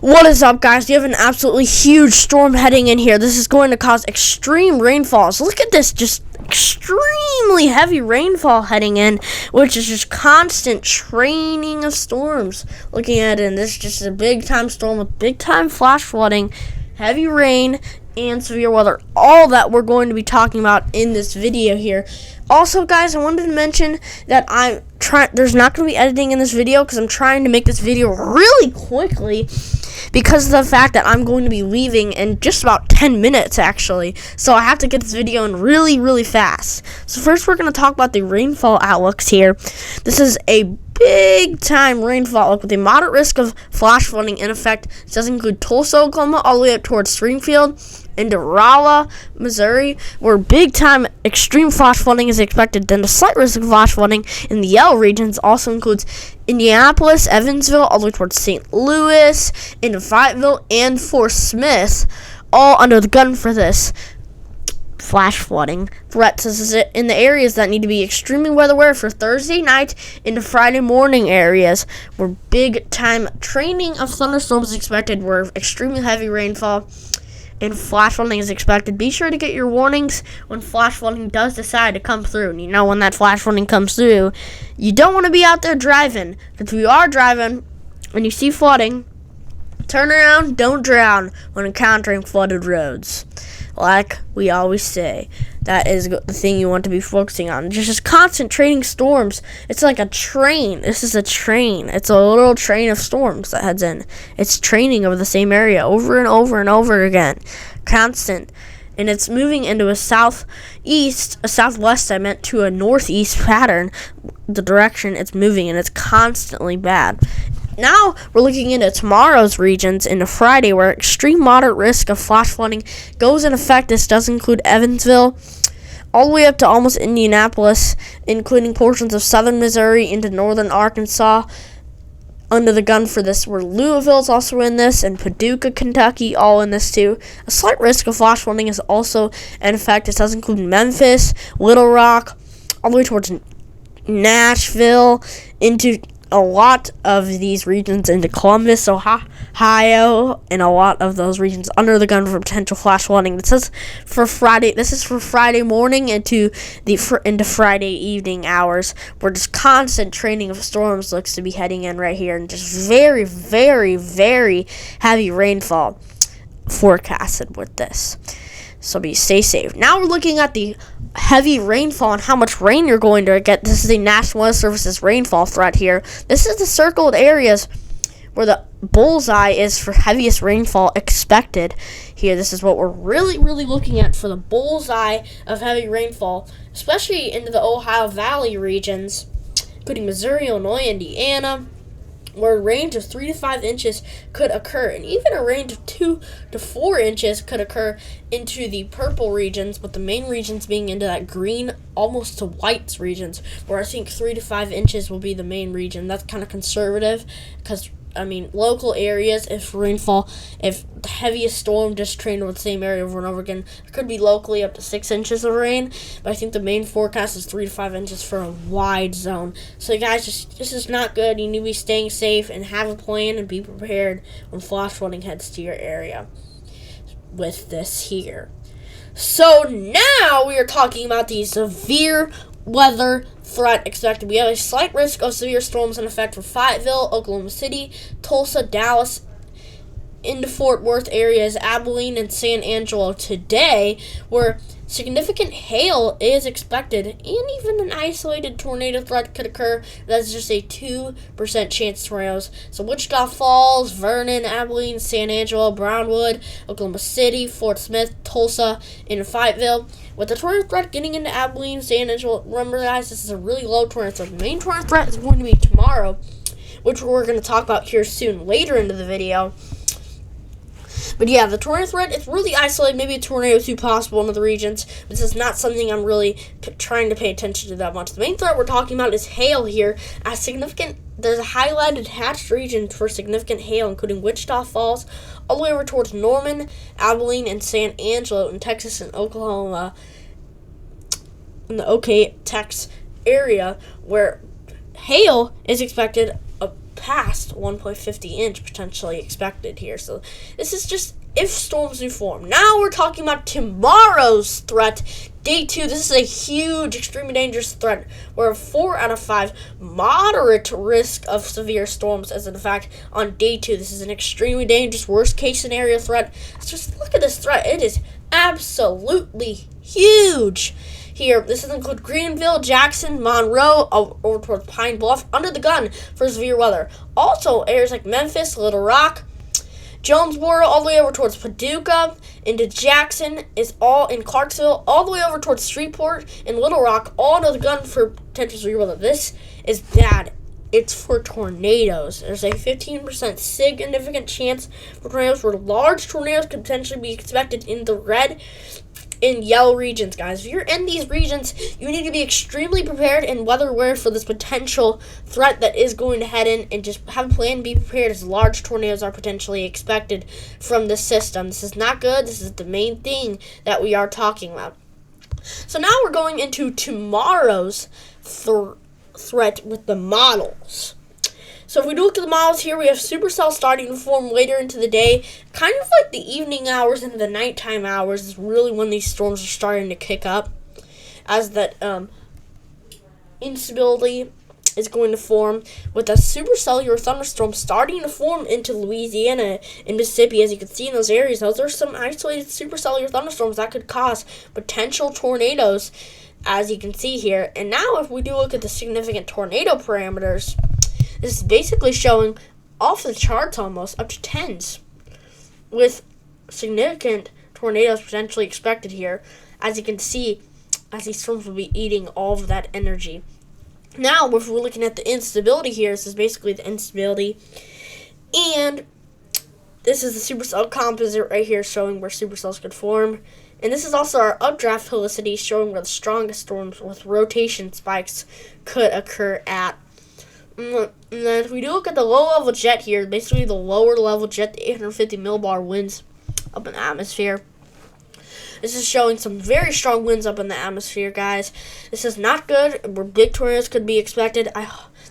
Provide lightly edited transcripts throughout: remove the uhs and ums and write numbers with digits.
What is up, guys? We have an absolutely huge storm heading in here. This is going to cause extreme rainfalls. Look at this, just extremely heavy rainfall heading in, which is just constant training of storms. Looking at it, and this is just a big-time storm with big-time flash flooding, heavy rain, and severe weather. All that we're going to be talking about in this video here. Also, guys, I wanted to mention that there's not going to be editing in this video because I'm trying to make this video really quickly because of the fact that I'm going to be leaving in just about 10 minutes, actually. So I have to get this video in really, really fast. So first, we're going to talk about the rainfall outlooks here. This is a big-time rainfall outlook with a moderate risk of flash flooding in effect. This does include Tulsa, Oklahoma, all the way up towards Springfield, into Rolla, Missouri, where big-time extreme flash flooding is expected. Then the slight risk of flash flooding in the yellow regions also includes Indianapolis, Evansville, all the way towards St. Louis, into Fayetteville, and Fort Smith, all under the gun for this flash flooding threat in the areas that need to be extremely weather aware for Thursday night into Friday morning areas where big-time training of thunderstorms is expected, where extremely heavy rainfall and flash flooding is expected. Be sure to get your warnings when flash flooding does decide to come through. And you know, when that flash flooding comes through, you don't want to be out there driving. If you are driving and you see flooding, turn around, don't drown when encountering flooded roads. Like we always say, that is the thing you want to be focusing on. Just constant training storms. It's like a train. This is a train. It's a little train of storms that heads in. It's training over the same area over and over and over again. Constant. And it's moving into a southwest, to a northeast pattern, the direction it's moving, and it's constantly bad. Now we're looking into tomorrow's regions into Friday, where extreme moderate risk of flash flooding goes in effect. This does include Evansville, all the way up to almost Indianapolis, including portions of southern Missouri into northern Arkansas. Under the gun for this, where Louisville's also in this, and Paducah, Kentucky, all in this too. A slight risk of flash flooding is also in effect. This does include Memphis, Little Rock, all the way towards Nashville, into a lot of these regions into Columbus, Ohio, and a lot of those regions under the gun for potential flash flooding. This is for Friday morning into Friday evening hours, where just constant training of storms looks to be heading in right here, and just very, very, very heavy rainfall forecasted with this. So stay safe. Now we're looking at the heavy rainfall and how much rain you're going to get. This is a National Weather Service's rainfall threat here. This is the circled areas where the bullseye is for heaviest rainfall expected here. This is what we're really, really looking at for the bullseye of heavy rainfall, especially into the Ohio Valley regions, including Missouri, Illinois, Indiana, where a range of 3 to 5 inches could occur, and even a range of 2 to 4 inches could occur into the purple regions, with the main regions being into that green, almost to white regions, where I think 3 to 5 inches will be the main region. That's kind of conservative, because local areas, if the heaviest storm just trained over the same area over and over again, it could be locally up to 6 inches of rain, but I think the main forecast is 3 to 5 inches for a wide zone. So guys, this is not good. You need to be staying safe and have a plan and be prepared when flash flooding heads to your area with this here. So now we are talking about the severe weather threat expected. We have a slight risk of severe storms in effect for Fayetteville, Oklahoma City, Tulsa, Dallas, into Fort Worth areas, Abilene, and San Angelo today, where significant hail is expected, and even an isolated tornado threat could occur. That's just a 2% chance of tornadoes. So Wichita Falls, Vernon, Abilene, San Angelo, Brownwood, Oklahoma City, Fort Smith, Tulsa, and Fayetteville. With the tornado threat getting into Abilene, San Angelo, remember guys, this is a really low tornado threat. The main tornado threat is going to be tomorrow, which we're going to talk about here soon, later into the video. But yeah, the tornado threat is really isolated. Maybe a tornado or two possible in the regions. But this is not something I'm really trying to pay attention to that much. The main threat we're talking about is hail here. There's a highlighted hatched region for significant hail, including Wichita Falls, all the way over towards Norman, Abilene, and San Angelo in Texas and Oklahoma, in the OK Tex area, where hail is expected past 1.50 inch potentially expected here. So this is just if storms do form. Now we're talking about tomorrow's threat. Day 2, this is a huge, extremely dangerous threat where 4 out of 5 moderate risk of severe storms, as in fact on day 2 this is an extremely dangerous worst case scenario threat. Just look at this threat. It is absolutely huge. Here, this does include Greenville, Jackson, Monroe, over towards Pine Bluff, under the gun for severe weather. Also, areas like Memphis, Little Rock, Jonesboro, all the way over towards Paducah, into Jackson, is all in Clarksville, all the way over towards Shreveport and Little Rock, all under the gun for potential severe weather. This is bad. It's for tornadoes. There's a 15% significant chance for tornadoes, where large tornadoes could potentially be expected in the red and yellow regions, guys. If you're in these regions, you need to be extremely prepared and weather aware for this potential threat that is going to head in, and just have a plan, be prepared, as large tornadoes are potentially expected from the system. This is not good. This is the main thing that we are talking about. So now we're going into tomorrow's threat with the models. So if we look at the models here, we have supercell starting to form later into the day. Kind of like the evening hours and the nighttime hours is really when these storms are starting to kick up, as that instability is going to form, with a supercellular thunderstorm starting to form into Louisiana and Mississippi. As you can see in those areas, those are some isolated supercellular thunderstorms that could cause potential tornadoes, as you can see here. And now if we do look at the significant tornado parameters, this is basically showing off the charts almost, up to 10s, with significant tornadoes potentially expected here, as you can see, as these storms will be eating all of that energy. Now, if we're looking at the instability here, this is basically the instability, and this is the supercell composite right here showing where supercells could form. And this is also our updraft helicity showing where the strongest storms with rotation spikes could occur at. And then if we do look at the low-level jet here, basically the lower-level jet, the 850 millibar winds up in the atmosphere. This is showing some very strong winds up in the atmosphere, guys. This is not good, where big tornadoes could be expected.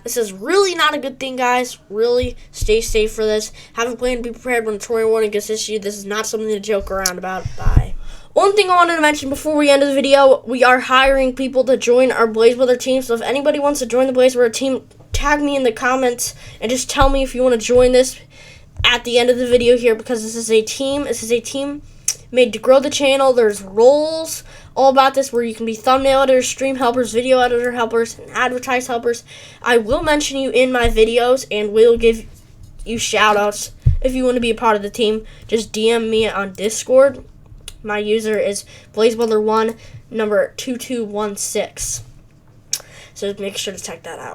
This is really not a good thing, guys. Really stay safe for this. Have a plan, be prepared when a tornado warning gets issued. This is not something to joke around about. Bye. One thing I wanted to mention before we end the video, we are hiring people to join our Blaze Weather team. So if anybody wants to join the Blaze Weather team, tag me in the comments and just tell me if you want to join this at the end of the video here, because this is a team. This is a team made to grow the channel. There's roles all about this where you can be thumbnail editors, stream helpers, video editor helpers, and advertise helpers. I will mention you in my videos and will give you shout outs. If you want to be a part of the team, just DM me on Discord. My user is BlazeWeather1 number 2216. So make sure to check that out.